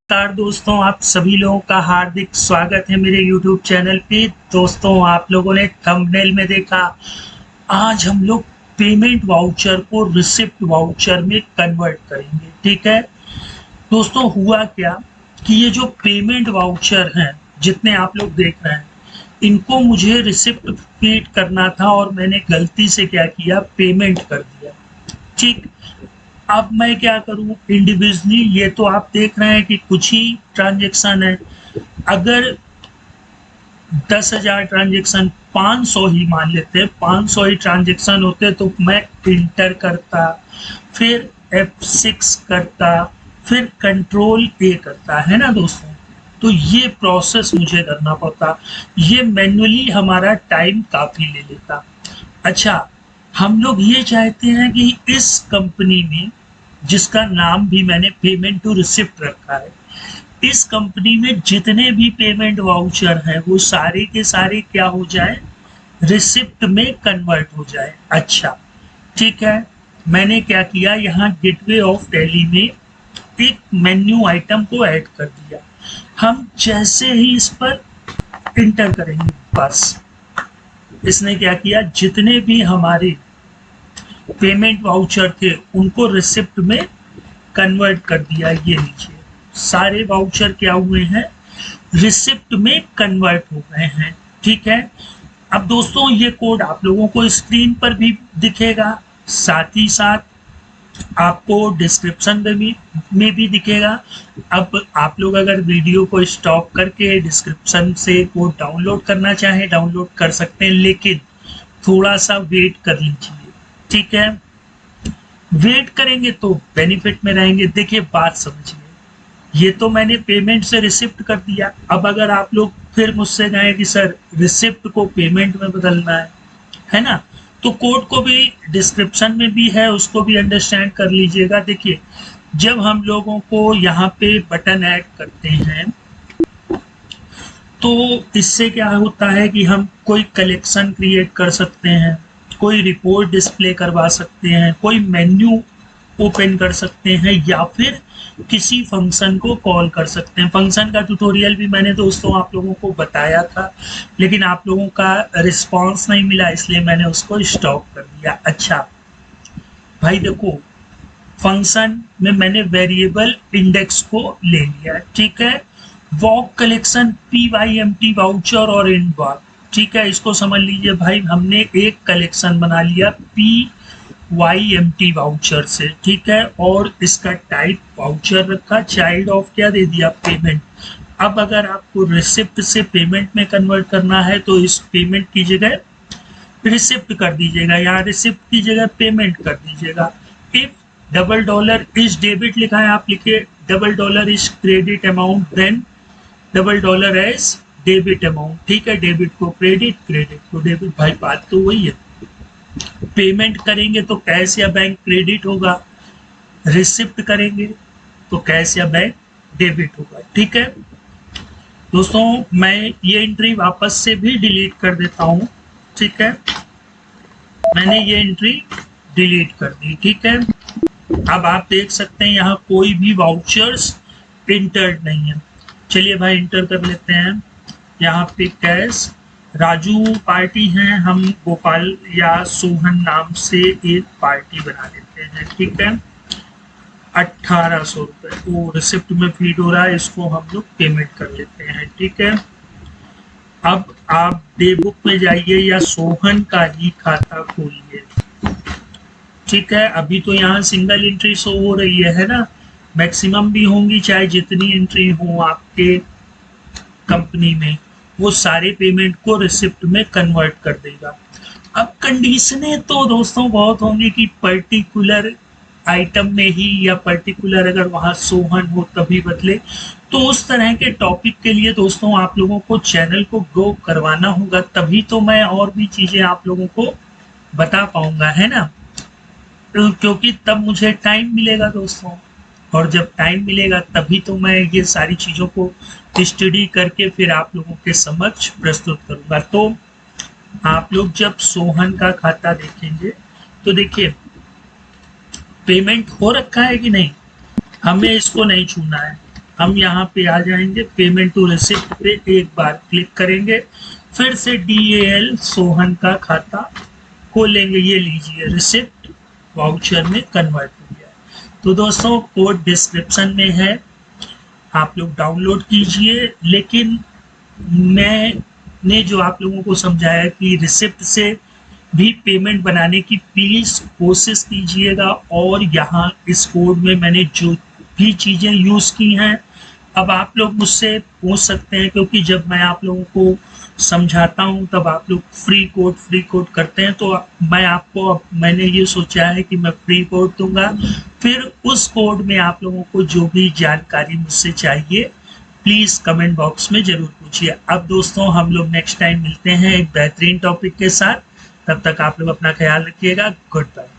नमस्कार दोस्तों, आप सभी लोगों का हार्दिक स्वागत है मेरे YouTube चैनल पे। दोस्तों, आप लोगों ने थंबनेल में देखा, आज हम लोग पेमेंट वाउचर को रिसिप्ट वाउचर में कन्वर्ट करेंगे। ठीक है दोस्तों, हुआ क्या कि ये जो पेमेंट वाउचर हैं जितने आप लोग देख रहे हैं, इनको मुझे रिसिप्ट फीड करना था और मैंने गलती से क्या किया, पेमेंट कर दिया। ठीक, अब मैं क्या करूं इंडिविजुअली, ये तो आप देख रहे हैं कि कुछ ही ट्रांजेक्शन है। अगर 10,000 ट्रांजेक्शन, 500 ही मान लेते हैं, 500 ही ट्रांजेक्शन होते तो मैं इंटर करता, फिर F6 करता, फिर कंट्रोल A करता, है ना दोस्तों। तो ये प्रोसेस मुझे करना पड़ता, ये मैन्युअली हमारा टाइम काफी ले लेता। अच्छा, हम लोग ये चाहते हैं कि इस कंपनी में, जिसका नाम भी मैंने पेमेंट टू रिसिप्ट रखा है, इस कंपनी में जितने भी पेमेंट वाउचर हैं वो सारे के सारे क्या हो जाए, रिसिप्ट में कन्वर्ट हो जाए। अच्छा ठीक है, मैंने क्या किया, यहाँ गेटवे ऑफ टैली में एक मेन्यू आइटम को ऐड कर दिया। हम जैसे ही इस पर इंटर करेंगे, बस इसने क्या किया, जितने भी हमारे पेमेंट वाउचर थे उनको रिसिप्ट में कन्वर्ट कर दिया। ये नीचे सारे वाउचर क्या हुए हैं, रिसिप्ट में कन्वर्ट हो गए हैं। ठीक है, अब दोस्तों ये कोड आप लोगों को स्क्रीन पर भी दिखेगा, साथ ही साथ आपको डिस्क्रिप्शन में भी दिखेगा। अब आप लोग अगर वीडियो को स्टॉप करके डिस्क्रिप्शन से कोड डाउनलोड करना चाहें, डाउनलोड कर सकते हैं, लेकिन थोड़ा सा वेट कर लीजिए। ठीक है, वेट करेंगे तो बेनिफिट में रहेंगे। देखिए बात समझिए, ये तो मैंने पेमेंट से रिसिप्ट कर दिया। अब अगर आप लोग फिर मुझसे कहें कि सर रिसिप्ट को पेमेंट में बदलना है ना, तो कोड को भी डिस्क्रिप्शन में भी है, उसको भी अंडरस्टैंड कर लीजिएगा। देखिए, जब हम लोगों को यहाँ पे बटन ऐड करते हैं तो इससे क्या होता है कि हम कोई कलेक्शन क्रिएट कर सकते हैं, कोई रिपोर्ट डिस्प्ले करवा सकते हैं, कोई मेन्यू ओपन कर सकते हैं, या फिर किसी फंक्शन को कॉल कर सकते हैं। फंक्शन का ट्यूटोरियल भी मैंने दोस्तों आप लोगों को बताया था, लेकिन आप लोगों का रिस्पांस नहीं मिला, इसलिए मैंने उसको स्टॉप कर दिया। अच्छा भाई देखो, फंक्शन में मैंने वेरिएबल इंडेक्स को ले लिया। ठीक है, वॉक कलेक्शन PYMT वाउचर और इनवॉक। ठीक है, इसको समझ लीजिए भाई, हमने एक कलेक्शन बना लिया PYMT वाउचर से। ठीक है, और इसका टाइप वाउचर रखा, चाइल्ड ऑफ क्या दे दिया, पेमेंट। अब अगर आपको रिसिप्ट से पेमेंट में कन्वर्ट करना है तो इस पेमेंट की जगह रिसिप्ट कर दीजिएगा, यहाँ रिसिप्ट की जगह पेमेंट कर दीजिएगा। इफ $$ इज डेबिट लिखा है, आप लिखिए $$ is credit amount, then $$ as debit amount. ठीक है, डेबिट को क्रेडिट, क्रेडिट को डेबिट। भाई बात तो वही है, पेमेंट करेंगे तो कैश या बैंक क्रेडिट होगा, रिसिप्ट करेंगे तो कैश या बैंक डेबिट होगा। ठीक है दोस्तों, मैं ये एंट्री वापस से भी डिलीट कर देता हूँ। ठीक है, मैंने ये एंट्री डिलीट कर दी। ठीक है, अब आप देख सकते हैं यहाँ कोई भी वाउचर्स इंटर्ड नहीं है। चलिए भाई इंटर कर लेते हैं। यहाँ पे कैश राजू पार्टी हैं, हम गोपाल या सोहन नाम से एक पार्टी बना लेते हैं। ठीक है, 1800 रुपये वो रिसिप्ट में फीड हो रहा है, इसको हम लोग पेमेंट कर लेते हैं। ठीक है, अब आप डे बुक में जाइए या सोहन का ही खाता खोलिए। ठीक है, अभी तो यहाँ सिंगल एंट्री शो हो रही है ना, मैक्सिमम भी होंगी, चाहे जितनी एंट्री हो आपके कंपनी में, वो सारे पेमेंट को रिसिप्ट में कन्वर्ट कर देगा। अब कंडीशनें तो दोस्तों बहुत होंगी कि पर्टिकुलर आइटम में ही, या पर्टिकुलर अगर वहाँ सोहन हो तभी बदले। तो उस तरह के टॉपिक के लिए दोस्तों आप लोगों को चैनल को ग्रो करवाना होगा, तभी तो मैं और भी चीजें आप लोगों को बता पाऊंगा, है ना, क्योंकि तब मुझे टाइम मिलेगा दोस्तों, और जब टाइम मिलेगा तभी तो मैं ये सारी चीज़ों को स्टडी करके फिर आप लोगों के समक्ष प्रस्तुत करूंगा। तो आप लोग जब सोहन का खाता देखेंगे तो देखिए पेमेंट हो रखा है कि नहीं, हमें इसको नहीं छूना है। हम यहाँ पे आ जाएंगे, पेमेंट टू रिसिप्ट पे एक बार क्लिक करेंगे, फिर से DAL सोहन का खाता खोलेंगे। ये लीजिए रिसिप्ट वाउचर में कन्वर्ट हो गया। तो दोस्तों कोड डिस्क्रिप्शन में है, आप लोग डाउनलोड कीजिए। लेकिन मैंने जो आप लोगों को समझाया कि रिसिप्ट से भी पेमेंट बनाने की प्लीज कोशिश कीजिएगा। और यहाँ इस कोड में मैंने जो भी चीजें यूज की हैं, अब आप लोग मुझसे पूछ सकते हैं, क्योंकि जब मैं आप लोगों को समझाता हूं तब आप लोग फ्री कोड करते हैं, तो मैंने ये सोचा है कि मैं फ्री कोड दूंगा। फिर उस कोड में आप लोगों को जो भी जानकारी मुझसे चाहिए प्लीज कमेंट बॉक्स में जरूर पूछिए। अब दोस्तों हम लोग नेक्स्ट टाइम मिलते हैं एक बेहतरीन टॉपिक के साथ। तब तक आप लोग अपना ख्याल रखिएगा। Good bye.